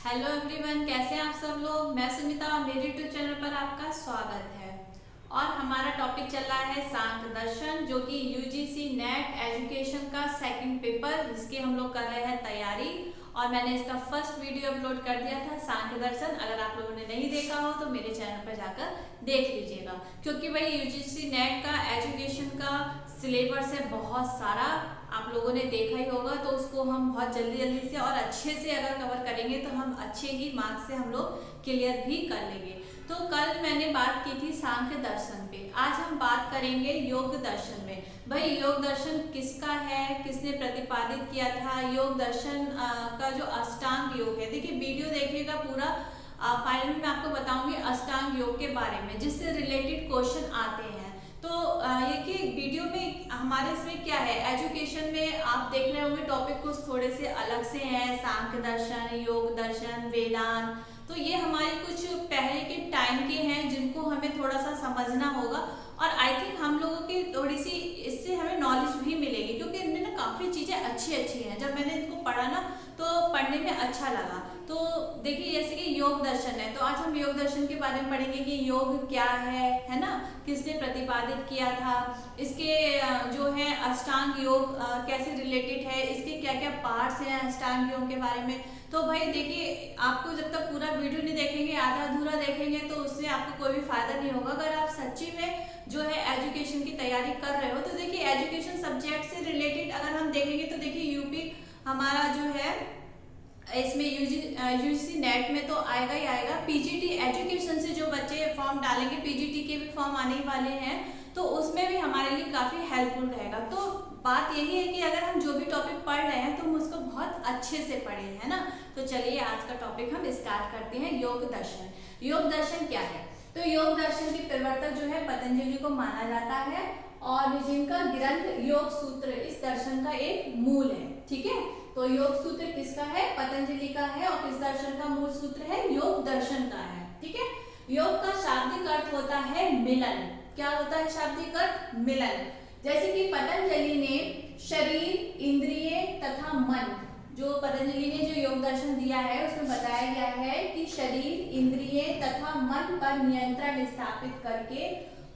Hello everyone, कैसे हैं आप सब लोग। मैं सुमिता और मेरे यूट्यूब चैनल पर आपका स्वागत है। और हमारा टॉपिक चल रहा है सांख्य दर्शन, जो कि यूजीसी नेट एजुकेशन का सेकंड पेपर, जिसकी हम लोग कर रहे हैं तैयारी। और मैंने इसका फर्स्ट वीडियो अपलोड कर दिया था सांख्य दर्शन। अगर आप लोगों ने नहीं देखा हो तो मेरे चैनल पर जाकर देख लीजिएगा, क्योंकि भाई यूजीसी नेट का एजुकेशन का सिलेबस है बहुत सारा, आप लोगों ने देखा ही होगा। तो उसको हम बहुत जल्दी से और अच्छे से अगर कवर करेंगे तो हम अच्छे ही मार्क्स से हम लोग क्लियर भी कर लेंगे। तो कल मैंने बात की थी सांख्य दर्शन पे, आज हम बात करेंगे योग दर्शन में। भाई योग दर्शन किसका है, किसने प्रतिपादित किया था। योग दर्शन का जो अष्टांग योग है, देखिए वीडियो देखिएगा पूरा। फाइनल में मैं आपको बताऊंगी अष्टांग योग के बारे में, जिससे रिलेटेड क्वेश्चन आते हैं। तो ये कि वीडियो में हमारे इसमें क्या है, एजुकेशन में आप देख रहे होंगे टॉपिक कुछ थोड़े से अलग से हैं, सांख्य दर्शन, योग दर्शन, वेदांत। तो ये हमारे कुछ पहले के टाइम के हैं जिनको हमें थोड़ा सा समझना होगा। और आई थिंक हम लोगों की थोड़ी सी इससे हमें नॉलेज भी मिलेगी, क्योंकि इनमें ना काफ़ी चीज़ें अच्छी हैं। जब मैंने इनको पढ़ा ना तो पढ़ने में अच्छा लगा। तो देखिए जैसे कि योग दर्शन है, तो आज हम योग दर्शन के बारे में पढ़ेंगे कि योग क्या है ना, किसने प्रतिपादित किया था, इसके जो है अष्टांग योग कैसे रिलेटेड है, इसके क्या क्या पार्ट्स हैं अष्टांग योग के बारे में। तो भाई देखिए, आपको जब तक पूरा वीडियो नहीं देखेंगे, आधा अधूरा देखेंगे, तो उससे आपको कोई भी फायदा नहीं होगा। अगर आप सच्ची में जो है एजुकेशन की तैयारी कर रहे हो, तो देखिए एजुकेशन सब्जेक्ट से रिलेटेड अगर हम देखेंगे तो देखिए यूपी हमारा जो है इसमें यूजीसी नेट में तो आएगा ही आएगा। पीजीटी एजुकेशन से जो बच्चे फॉर्म डालेंगे, पीजीटी के भी फॉर्म आने वाले हैं, तो उसमें भी हमारे लिए काफ़ी हेल्पफुल रहेगा। तो बात यही है कि अगर हम जो भी टॉपिक पढ़ रहे हैं तो हम उसको बहुत अच्छे से पढ़ें, है ना। तो चलिए आज का टॉपिक हम स्टार्ट करते हैं, योग दर्शन। योग दर्शन क्या है, तो योग दर्शन के प्रवर्तक जो है पतंजलि को माना जाता है, और जिनका ग्रंथ योग सूत्र इस दर्शन का एक मूल है। ठीक है, तो योग सूत्र किसका है, पतंजलि का है, और किस दर्शन का मूल सूत्र है, योग दर्शन का है। ठीक है, योग का शाब्दिक अर्थ होता है मिलन। क्या होता है शाब्दिक अर्थ, मिलन। जैसे कि पतंजलि ने शरीर, इंद्रिय तथा मन, जो पतंजलि ने जो योग दर्शन दिया है उसमें बताया गया है कि शरीर, इंद्रिय तथा मन पर नियंत्रण स्थापित करके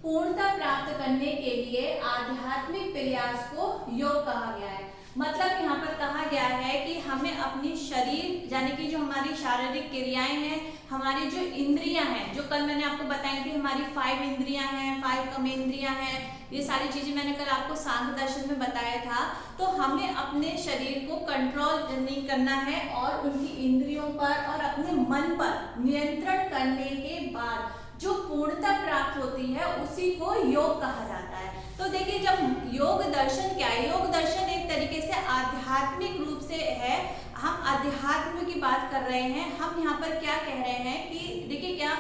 पूर्णता प्राप्त करने के लिए आध्यात्मिक प्रयास को योग कहा गया है। मतलब यहाँ पर कहा गया है कि हमें अपनी शरीर, यानी कि जो हमारी शारीरिक क्रियाएं हैं, हमारी जो इंद्रियां हैं, जो कल मैंने आपको बताई थी हमारी 5 इंद्रियां हैं, 5 कर्मेंद्रियां हैं, ये सारी चीजें मैंने कल आपको सांख्य दर्शन में बताया था। तो हमें अपने शरीर को कंट्रोल नहीं करना है और उनकी इंद्रियों पर और अपने मन पर नियंत्रण करने के बाद जो पूर्णता प्राप्त होती है उसी को योग कहा जाता है। तो देखिए, जब योग दर्शन क्या है, योग दर्शन एक तरीके से आध्यात्मिक रूप से है। हम अध्यात्म की बात कर रहे हैं। हम यहाँ पर क्या कह रहे हैं कि देखिए क्या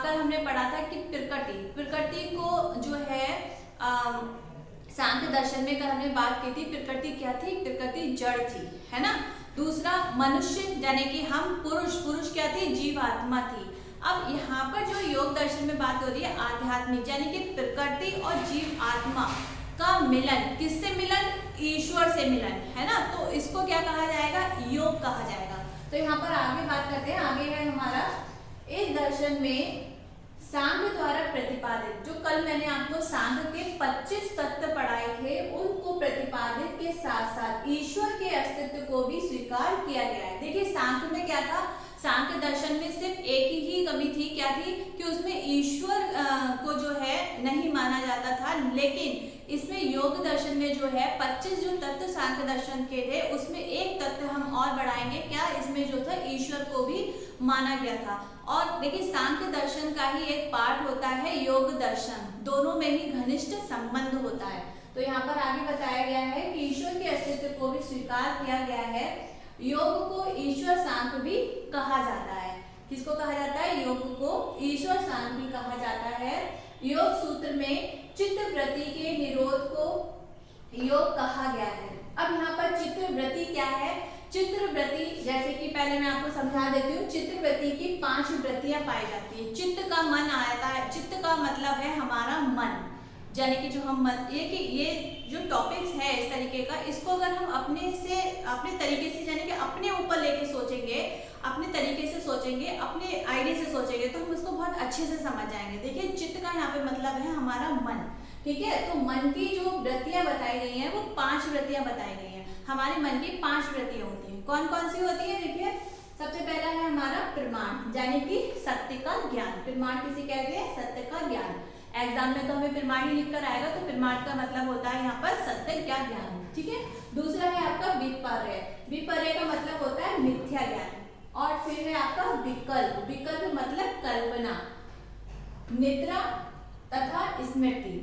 कल हमने पढ़ा था कि प्रकृति को जो है सांख्य दर्शन में कल हमने बात की थी, प्रकृति क्या थी, प्रकृति जड़ थी, है ना। दूसरा मनुष्य, यानी कि हम पुरुष क्या थी, जीवात्मा थी। अब यहाँ पर जो योग दर्शन में बात हो रही है आध्यात्मिक, यानी कि प्रकृति और जीव आत्मा का मिलन। किससे मिलन, ईश्वर से मिलन, है ना। तो इसको क्या कहा जाएगा, योग कहा जाएगा। तो यहाँ पर आगे बात करते हैं, आगे है हमारा इस दर्शन में सांख्य द्वारा प्रतिपादित, जो कल मैंने आपको सांख्य के 25 तत्व पढ़ाए थे, उनको प्रतिपादित के साथ साथ ईश्वर के अस्तित्व को भी स्वीकार किया गया है। देखिए सांख्य में क्या था, सांख्य दर्शन में सिर्फ एक ही कमी थी, क्या थी, कि उसमें ईश्वर को जो है नहीं माना जाता था। लेकिन इसमें योग दर्शन में जो है 25 जो तत्व सांख्य दर्शन के थे, उसमें एक तत्व हम और बढ़ाएंगे, क्या, इसमें जो था ईश्वर को भी माना गया था। और देखिए सांख्य दर्शन का ही एक पार्ट होता है योग दर्शन, दोनों में ही घनिष्ठ संबंध होता है। तो यहाँ पर आगे बताया गया है कि ईश्वर के अस्तित्व को भी स्वीकार किया गया है। योग को ईश्वर सांख्य भी कहा जाता है। किसको कहा जाता है, योग को ईश्वर सांख्य भी कहा जाता है। योग सूत्र में चित्तवृत्ति के निरोध को योग कहा गया है। अब यहाँ पर चित्तवृत्ति क्या है, चित्तवृत्ति जैसे कि पहले मैं आपको समझा देती हूँ। चित्तवृत्ति की 5 वृत्तियां पाई जाती है। चित्त का मन आता है, चित्त का मतलब है हमारा मन, यानी कि जो हम ये जो टॉपिक्स है इस तरीके का, इसको अगर हम अपने तरीके से यानी कि अपने ऊपर लेके सोचेंगे, अपने तरीके से सोचेंगे, अपने आइडिया से सोचेंगे, तो हम इसको बहुत अच्छे से समझ जाएंगे। देखिए चित्त का यहाँ पे मतलब है हमारा मन, ठीक है। तो मन की जो वृत्तियां बताई गई हैं वो 5 वृत्तियां बताई गई हैं। हमारे मन की 5 वृत्तियां होती हैं। कौन कौन सी होती है? देखिए सबसे पहला है हमारा प्रमाण, यानी कि सत्य का ज्ञान। प्रमाण किसे कहते हैं? सत्य का ज्ञान। एग्जाम में तो हमें प्रमाण ही लिखकर आएगा, तो प्रमाण का मतलब होता है यहाँ पर सत्य का ज्ञान, ठीक है। दूसरा है आपका विपर्य। विपर्य का मतलब होता है मिथ्या ज्ञान। और फिर है आपका विकल्प। विकल्प मतलब कल्पना। निद्रा तथा स्मृति।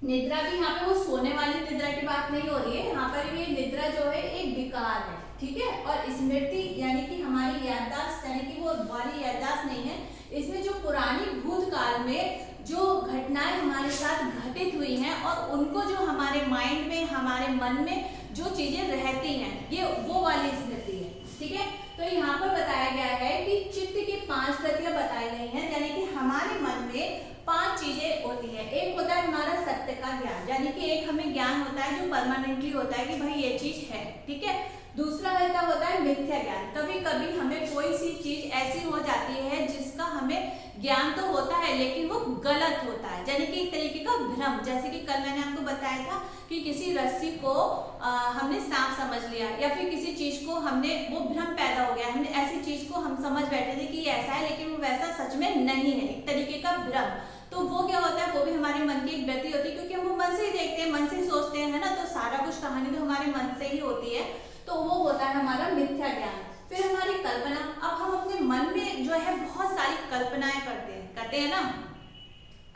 निद्रा भी यहाँ पे वो सोने वाली निद्रा की बात नहीं हो रही है, यहाँ पर भी निद्रा जो है एक विकार है, ठीक है। और स्मृति यानी कि हमारी याददाश्त, यानी कि वो वाली याददाश्त नहीं है, इसमें जो पुरानी भूतकाल में जो घटनाएं हमारे साथ घटित हुई हैं और उनको जो हमारे माइंड में, हमारे मन में जो चीजें रहती हैं, ये वो वाली स्मृति है, ठीक है। तो यहाँ पर बताया गया है कि चित्त की 5 वृत्तियां बताई गई हैं, यानी कि हमारे मन में 5 चीजें होती हैं। एक होता है हमारा सत्य का ज्ञान, यानी कि एक हमें ज्ञान होता है जो परमानेंटली होता है कि भाई ये चीज है, ठीक है। दूसरा क्या होता है? मिथ्या ज्ञान। कभी कभी हमें कोई सी चीज ऐसी हो जाती है जिसका हमें ज्ञान तो होता है लेकिन वो गलत होता है, यानी कि एक तरीके का भ्रम। जैसे कि कल मैंने आपको बताया था कि किसी रस्सी को हमने सांप समझ लिया, या फिर किसी चीज को हमने, वो भ्रम पैदा हो गया, हमने ऐसी चीज को हम समझ बैठे थे कि ये ऐसा है, लेकिन वो वैसा सच में नहीं है, एक तरीके का भ्रम। तो वो क्या होता है? वो भी हमारे मन की एक वृत्ति होती है, क्योंकि हम वो मन से ही देखते हैं, मन से ही सोचते हैं, है ना। तो सारा कुछ कहानी तो हमारे मन से ही होती है, तो वो होता है हमारा मिथ्या ज्ञान। फिर हमारी कल्पना। अब हम अपने मन में जो है बहुत सारी कल्पनाएं करते हैं ना।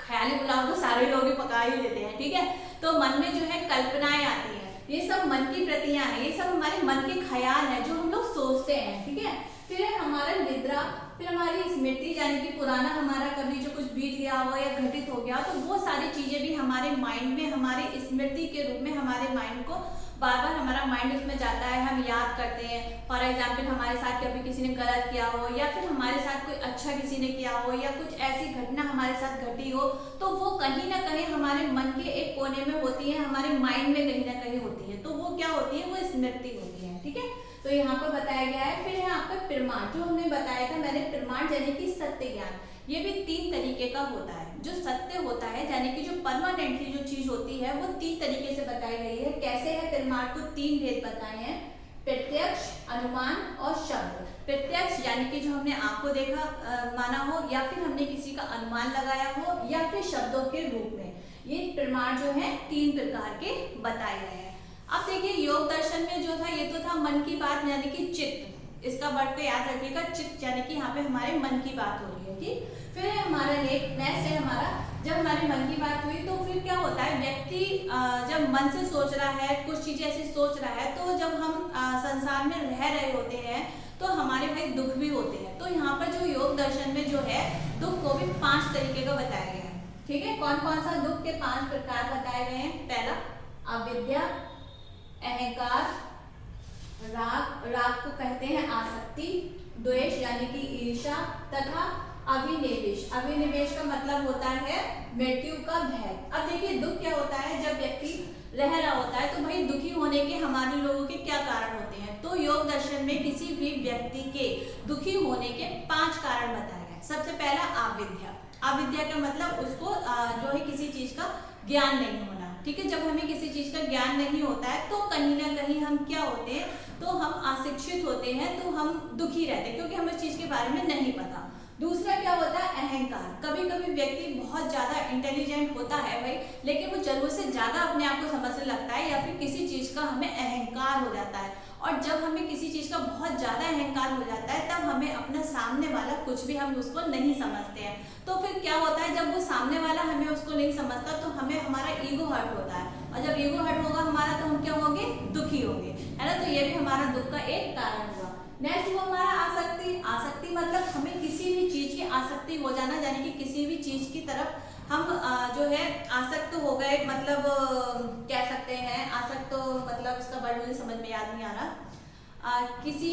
ख्याली पुलाव तो सारे लोग ही पका ही लेते हैं, ठीक है। तो मन में जो है कल्पनाएं आती हैं, ये सब मन की प्रतियां हैं, ये सब हमारे मन के ख्याल हैं जो हम लोग सोचते हैं, ठीक है। फिर है हमारा निद्रा। फिर हमारी स्मृति, यानी कि पुराना हमारा कभी जो कुछ बीत गया हो या घटित हो गया, तो वो सारी चीजें भी हमारे माइंड में, हमारे स्मृति के रूप में हमारे माइंड को बार बार, हमारा माइंड उसमें जाता है, हम याद करते हैं। फॉर एग्जाम्पल हमारे साथ कभी किसी ने गलत किया हो, या फिर हमारे साथ कोई अच्छा किसी ने किया हो, या कुछ ऐसी घटना हमारे साथ घटी हो, तो वो कहीं ना कहीं हमारे मन के एक कोने में होती है, हमारे माइंड में कहीं ना कहीं होती है। तो वो क्या होती है? वो स्मृति होती है, ठीक है। तो यहाँ पर बताया गया है। फिर है आपका प्रमाण, जो हमने बताया था मैंने, प्रमाण यानी कि सत्य ज्ञान। ये भी 3 तरीके का होता है। जो सत्य होता है, यानी कि जो परमानेंटली जो चीज होती है, वो 3 तरीके से बताई गई है। कैसे है? प्रमाण को 3 भेद बताए हैं: प्रत्यक्ष, अनुमान और शब्द। प्रत्यक्ष यानी कि जो हमने आंखों देखा माना हो, या फिर हमने किसी का अनुमान लगाया हो, या फिर शब्दों के रूप में। ये प्रमाण जो है 3 प्रकार के बताए गए हैं। अब देखिए योग दर्शन में जो था, ये तो था मन की बात, यानी कि चित्त। इसका वर्ड को याद रखिएगा, चित्त, यानी कि यहाँ पे हमारे मन की बात हो रही है, ठीक। फिर है हमारा नेक्स्ट है हमारा, जब हमारे मन की बात हुई तो फिर क्या होता है? व्यक्ति जब मन से सोच रहा है, कुछ चीजें ऐसी सोच रहा है, तो जब हम संसार में रह रहे होते हैं तो हमारे भाई दुख भी होते हैं। तो यहाँ पर जो योग दर्शन में जो है, दुख को भी 5 तरीके का बताया गया है, ठीक है। कौन कौन सा दुख के 5 प्रकार बताए गए हैं? पहला अविद्या, अहंकार, राग को कहते हैं आसक्ति, द्वेष यानी कि ईर्ष्या, तथा अभिनिवेश। अभिनिवेश का मतलब होता है मृत्यु का भय। अब देखिए दुख क्या होता है? जब व्यक्ति रह रहा होता है तो भाई दुखी होने के हमारे लोगों के क्या कारण होते हैं? तो योग दर्शन में किसी भी व्यक्ति के दुखी होने के 5 कारण बताए गए। सबसे पहला अविद्या। अविद्या का मतलब उसको जो है किसी चीज का ज्ञान नहीं होना, ठीक है। जब हमें किसी चीज का ज्ञान नहीं होता है तो कहीं ना कहीं हम क्या होते हैं? तो हम अशिक्षित होते हैं, तो हम दुखी रहते हैं, क्योंकि हमें उस चीज के बारे में नहीं पता। दूसरा क्या होता है? अहंकार। कभी कभी व्यक्ति बहुत ज्यादा इंटेलिजेंट होता है भाई, लेकिन वो जरूरत से ज्यादा अपने आप को समझने लगता है, या फिर किसी चीज का हमें अहंकार हो जाता है। और जब हमें किसी चीज का बहुत ज्यादा अहंकार हो जाता है, तब हमें अपना सामने वाला कुछ भी, हम उसको नहीं समझते हैं। तो फिर क्या होता है? जब वो सामने वाला हमें उसको नहीं समझता, तो हमें हमारा ईगो हर्ट होता है, और जब ईगो हर्ट होगा हमारा, तो हम क्या होंगे? दुखी होंगे, है ना। तो ये भी हमारा दुख का एक कारण हुआ। नेक्स्ट हुआ हमारा आसक्ति। आसक्ति मतलब हमें किसी भी चीज की आसक्ति हो जाना, यानी कि किसी भी चीज की तरफ हम जो है आसक्त हो गए, मतलब कह सकते हैं आसक्त, तो मतलब इसका वर्ड मुझे समझ में याद नहीं आ रहा। किसी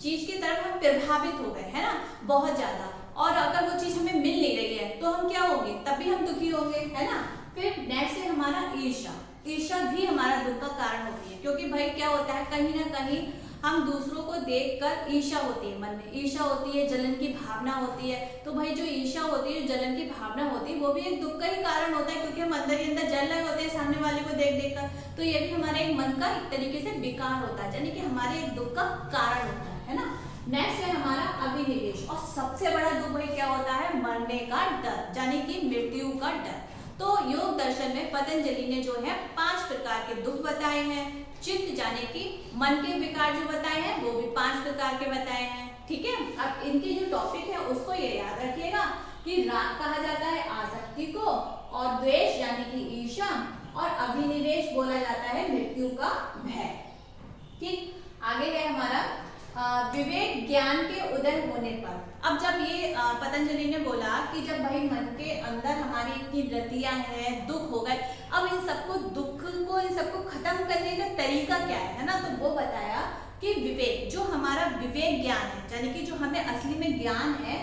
चीज की तरफ हम प्रभावित हो गए, है ना, बहुत ज्यादा, और अगर वो चीज हमें मिल नहीं रही है तो हम क्या होंगे? तब भी हम दुखी होंगे, है ना। फिर नेक्स्ट है हमारा ईर्ष्या। ईर्ष्या भी हमारा दुख का कारण होती है, क्योंकि भाई क्या होता है, कहीं ना कहीं हम दूसरों को देखकर ईर्ष्या होती है, मन में ईर्ष्या होती है, जलन की भावना होती है। तो भाई जो ईर्ष्या होती है, जो जलन की भावना होती है, वो भी एक दुख का ही कारण होता है, क्योंकि हम अंदर ही अंदर जल रहे होते हैं सामने वाले को देख देख कर। तो ये भी हमारे एक मन का एक तरीके से विकार होता है, यानी कि हमारे एक दुख का कारण होता है ना। नेक्स्ट है हमारा अभिनिवेश, और सबसे बड़ा दुख भाई क्या होता है, मरने का डर, यानी कि मृत्यु का डर। तो योग दर्शन में पतंजलि ने जो है 5 प्रकार के दुख बताए हैं। चित्त यानी कि मन के विकार जो बताए हैं वो भी 5 प्रकार के बताए हैं, ठीक है। अब इनके जो टॉपिक है उसको ये याद रखिएगा कि राग कहा जाता है आसक्ति को, और द्वेष यानी कि ईर्ष्या, और अभिनिवेश बोला जाता है मृत्यु का भय। ठीक, आगे है हमारा विवेक ज्ञान के उदय होने पर। अब जब ये पतंजलि ने बोला कि जब भाई मन के अंदर हमारी इतनी वृत्तियां हैं, दुख हो गए, अब इन सबको दुख को इन सबको खत्म करने का तरीका क्या है ना। तो वो बताया कि विवेक, जो हमारा विवेक ज्ञान है, यानी कि जो हमें असली में ज्ञान है,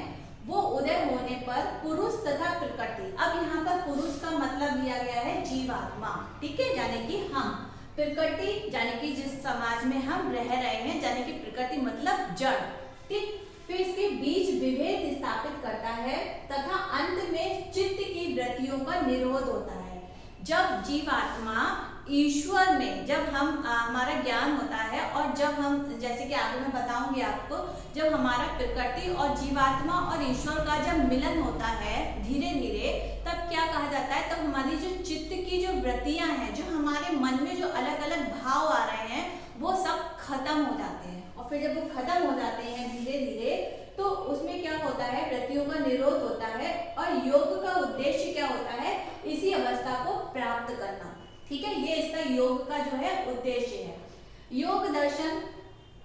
वो उदय होने पर पुरुष तथा प्रकृति। अब यहाँ पर पुरुष का मतलब लिया गया है जीवात्मा, ठीक है, यानी कि हम। प्रकृति यानी कि जिस समाज में हम रह रहे हैं, यानी कि प्रकृति मतलब जड़, ठीक। फिर इसके बीच विभेद स्थापित करता है तथा अंत में चित्त की वृत्तियों का निरोध होता है। जब जीवात्मा ईश्वर में, जब हम हमारा ज्ञान होता है, और जब हम, जैसे कि आगे मैं बताऊंगी आपको, जब हमारा प्रकृति और जीवात्मा और ईश्वर का जब मिलन होता है धीरे धीरे, तब क्या कहा जाता है, तब हमारी जो चित्त की जो वृत्तियां हैं, जो हमारे मन में जो अलग अलग भाव आ रहे हैं, वो सब खत्म हो जाते हैं। और फिर जब वो खत्म हो जाते हैं धीरे धीरे, तो उसमें क्या होता है, वृत्तियों का निरोध होता है। और योग का उद्देश्य क्या होता है, इसी अवस्था को प्राप्त करना, ठीक है। ये इसका योग का जो है उद्देश्य है। योग दर्शन,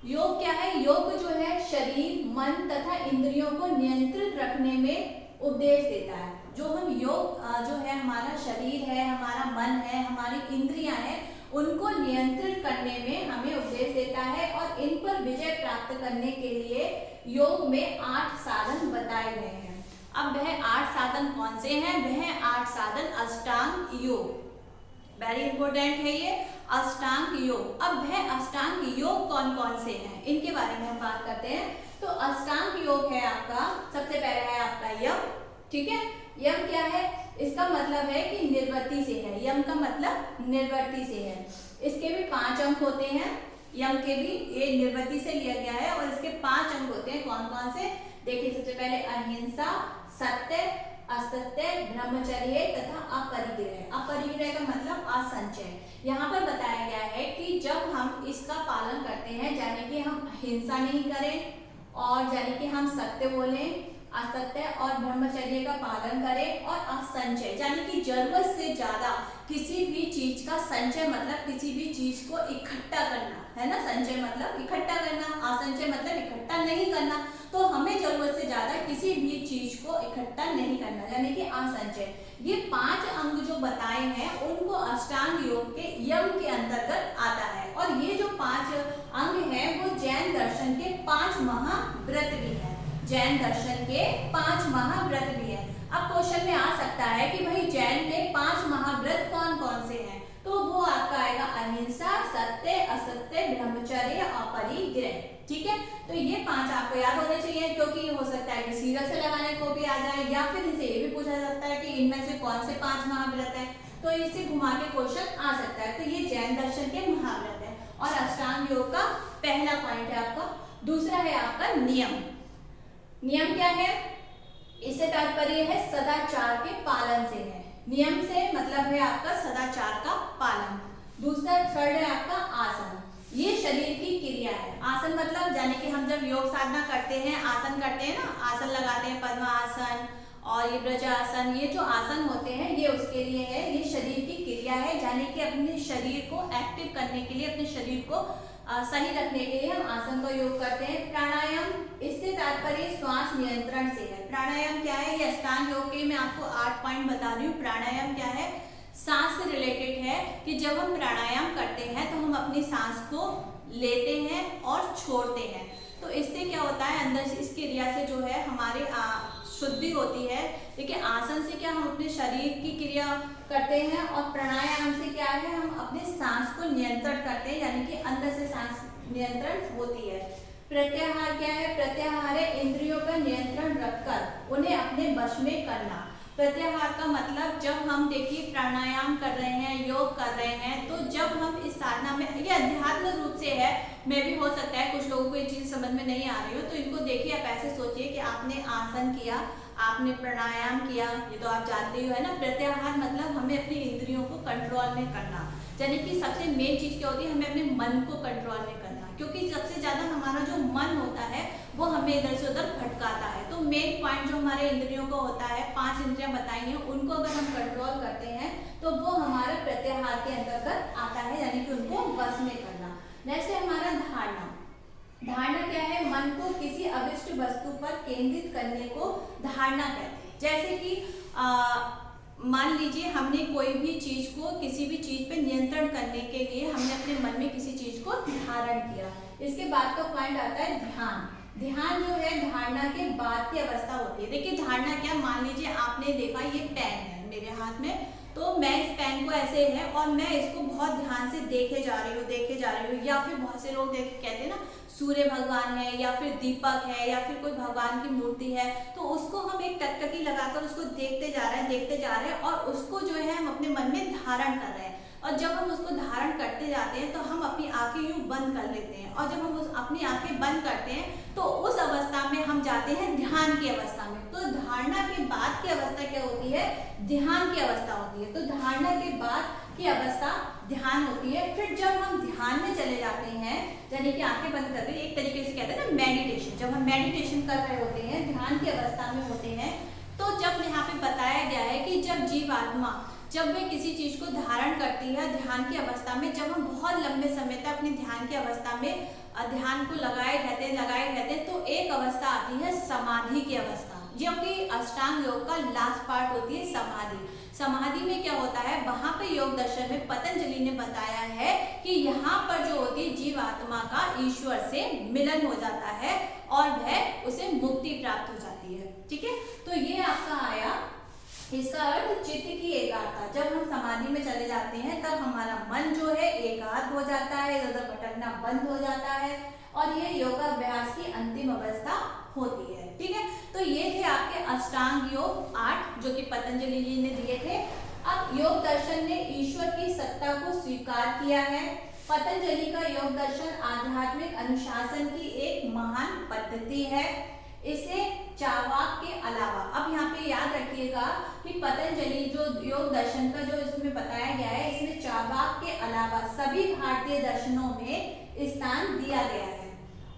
योग क्या है, योग जो है शरीर, मन तथा इंद्रियों को नियंत्रित रखने में उपदेश देता है। जो हम योग जो है, हमारा शरीर है, हमारा मन है, हमारी इंद्रियां हैं, उनको नियंत्रित करने में हमें उपदेश देता है। और इन पर विजय प्राप्त करने के लिए योग में 8 साधन बताए गए हैं। अब वह 8 साधन कौन से हैं, वह 8 साधन अष्टांग योग, वेरी इंपॉर्टेंट है ये अष्टांग योग। अब वह अष्टांग योग कौन कौन से हैं, इनके बारे में हम बात करते हैं। तो अष्टांग योग है आपका, सबसे पहले है आपका यम, ठीक है। यम क्या है, इसका मतलब है कि निर्वृत्ति से है, यम का मतलब निर्वृत्ति से है। इसके भी 5 अंक होते हैं, यम के भी, ये निर्वृत्ति से लिया गया है, और इसके 5 अंक होते हैं। कौन कौन से, देखिए, सबसे पहले अहिंसा, सत्य, असत्य, ब्रह्मचर्य तथा अपरिग्रह। अपरिग्रह का मतलब असंचय। यहाँ पर बताया गया है कि जब हम इसका पालन करते हैं, यानी कि हम हिंसा नहीं करें, और यानी कि हम सत्य बोलें, असत्य और ब्रह्मचर्य का पालन करें, और असंचय यानी कि जरूरत से ज्यादा किसी भी चीज का, संचय मतलब किसी भी चीज को इकट्ठा करना है ना, संचय मतलब इकट्ठा करना, असंचय मतलब इकट्ठा नहीं करना। तो हमें जरूरत से ज्यादा किसी भी चीज को इकट्ठा नहीं करना, यानी कि असंचय। ये 5 अंग जो बताए हैं, उनको अष्टांग योग के यम के अंतर्गत आता है। और ये जो 5 अंग हैं, वो जैन दर्शन के 5 महाव्रत भी है, जैन दर्शन के 5 महाव्रत भी है। अब क्वेश्चन में आ सकता है कि भाई जैन के 5 महाव्रत कौन कौन से हैं, तो वो आपका आएगा अहिंसा, सत्य, असत्य, ब्रह्मचर्य, अपरिग्रह, ठीक है। तो ये 5 आपको याद होने चाहिए, क्योंकि हो सकता है कि सीरियल से लगाने को भी आ जाए, या फिर इसे ये भी पूछा जाता है कि इनमें से कौन से 5 महाव्रत है, तो इससे घुमा के क्वेश्चन आ सकता है। तो ये जैन दर्शन के महाव्रत है। और अष्टांग योग का पहला पॉइंट है आपका। दूसरा है आपका नियम। नियम क्या है, इससे तात्पर्य है सदाचार के पालन से है। नियम से मतलब है आपका सदाचार का पालन। दूसरा, थर्ड है आपका आसन। ये शरीर की क्रिया है। आसन मतलब यानी कि हम जब योग साधना करते हैं, आसन करते हैं ना, आसन लगाते हैं, पद्मासन और ये ब्रजासन, ये जो आसन होते हैं ये उसके लिए है। ये शरीर की क्रिया है, यानी कि अपने शरीर को एक्टिव करने के लिए, अपने शरीर को सही रखने के लिए हम आसन का योग करते हैं। प्राणायाम, इससे तात्पर्य श्वास नियंत्रण से है। प्राणायाम क्या है, ये अष्टांग योग के मैं आपको 8 पॉइंट बता रही हूँ। प्राणायाम क्या है, सांस से रिलेटेड है कि जब हम प्राणायाम करते हैं तो हम अपनी सांस को लेते हैं और छोड़ते हैं। तो इससे क्या होता है, अंदर से इस क्रिया से जो है हमारे शुद्धि होती है। देखिए आसन से क्या हम अपने शरीर की क्रिया करते हैं और प्राणायाम से क्या है हम अपने सांस को नियंत्रण करते हैं, यानी कि अंदर से सांस नियंत्रण होती है। प्रत्याहार क्या है? प्रत्याहार है इंद्रियों पर नियंत्रण रखकर उन्हें अपने वश में करना। प्रत्याहार का मतलब जब हम देखिए प्राणायाम कर रहे हैं, योग कर रहे हैं, तो जब हम इस साधना में, ये अध्यात्म रूप से है, मैं भी हो सकता है कुछ लोगों को ये चीज समझ में नहीं आ रही हो, तो इनको देखिए आप ऐसे सोचिए कि आपने आसन किया, आपने प्राणायाम किया, ये तो आप जानते ही हो है ना। प्रत्याहार मतलब हमें अपनी इंद्रियों को कंट्रोल में करना, यानी कि सबसे मेन चीज क्या होती है, हमें अपने मन को कंट्रोल में करना, क्योंकि सबसे ज्यादा हमारा जो मन होता है वो हमें इधर से उधर भटकाता है। तो मेन पॉइंट जो हमारे इंद्रियों को होता है, 5 इंद्रियां बताई हैं, उनको अगर हम कंट्रोल करते हैं तो वो हमारा प्रत्याहार के अंतर्गत आता है, यानी कि उनको वश में करना। नेक्स्ट है हमारा धारणा। धारणा क्या है? मन को किसी अविष्ट वस्तु पर केंद्रित करने को धारणा कहते हैं। जैसे कि मान लीजिए हमने कोई भी चीज को, किसी भी चीज पे नियंत्रण करने के लिए हमने अपने मन में किसी चीज को धारण किया। इसके बाद का पॉइंट आता है ध्यान। ध्यान जो है धारणा के बाद की अवस्था होती है। देखिए धारणा क्या, मान लीजिए आपने देखा ये पेन है मेरे हाथ में, तो मैं इस पेन को ऐसे है और मैं इसको बहुत ध्यान से देखे जा रही हूँ, या फिर बहुत से लोग कहते हैं ना सूर्य भगवान है या फिर दीपक है या फिर कोई भगवान की मूर्ति है, तो उसको हम एक टकटकी लगाकर उसको देखते जा रहे हैं और उसको जो है हम अपने मन में धारण कर रहे हैं। और जब हम उसको धारण करते जाते हैं तो हम अपनी आंखें यूं बंद कर लेते हैं, और जब हम अपनी आंखें बंद करते हैं तो उस अवस्था में हम जाते हैं ध्यान की अवस्था में। तो धारणा के बाद की अवस्था क्या होती है? ध्यान की अवस्था होती है। तो धारणा के बाद की अवस्था ध्यान होती है। फिर जब हम ध्यान में चले जाते हैं, यानी कि आंखें बंद करके, एक तरीके से कहते हैं ना मेडिटेशन, जब हम मेडिटेशन कर रहे होते हैं, ध्यान की अवस्था में होते हैं, तो जब यहाँ पे बताया गया है कि जब जीवात्मा जब वे किसी चीज को धारण करती है ध्यान की अवस्था में, जब हम बहुत लंबे समय तक अपनी ध्यान की अवस्था में ध्यान को लगाए रहते, तो एक अवस्था आती है समाधि की अवस्था, जो कि अष्टांग योग का लास्ट पार्ट होती है समाधि। समाधि में क्या होता है, वहां पे योग दर्शन में पतंजलि ने बताया है कि यहाँ पर जो होती है जीवात्मा का ईश्वर से मिलन हो जाता है और वह उसे मुक्ति प्राप्त हो जाती है। ठीक है, तो ये आपका आया इसका अर्थ चित्त की एकाग्रता। जब हम समाधि में चले जाते हैं तब हमारा मन जो है एकाग्र हो जाता है, इधर भटकना बंद हो जाता है, और ये योगाभ्यास की अंतिम अवस्था होती है। ठीक है, तो ये थे आपके अष्टांग योग 8 जो कि पतंजलि जी ने दिए थे। अब योग दर्शन ने ईश्वर की सत्ता को स्वीकार किया है। पतंजलि का योग दर्शन आध्यात्मिक अनुशासन की एक महान पद्धति है। इसे चावाक के अलावा, अब यहाँ पे याद रखिएगा कि पतंजलि जो योग दर्शन का जो इसमें बताया गया है, इसमें चावाक के अलावा सभी भारतीय दर्शनों में स्थान दिया गया है,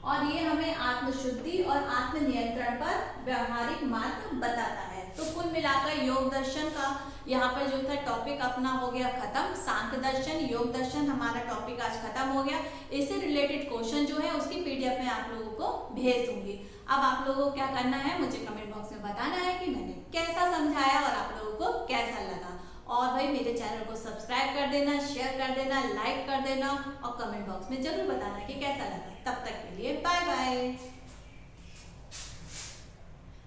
और ये हमें आत्मशुद्धि और आत्मनियंत्रण पर व्यवहारिक मार्ग बताता है। तो कुल मिलाकर योग दर्शन का यहाँ पर जो था टॉपिक अपना हो गया खत्म। सांख्य दर्शन, योग दर्शन हमारा टॉपिक आज खत्म हो गया। इससे रिलेटेड क्वेश्चन जो है उसकी पीडीएफ में आप लोगों को भेज दूंगी। अब आप लोगों को क्या करना है, मुझे कमेंट बॉक्स में बताना है कि मैंने कैसा समझाया और आप लोगों को कैसा लगा। और भाई मेरे चैनल को सब्सक्राइब कर देना, शेयर कर देना, लाइक कर देना, और कमेंट बॉक्स में जरूर बताना कि कैसा लगा। तब तक के लिए बाय बाय।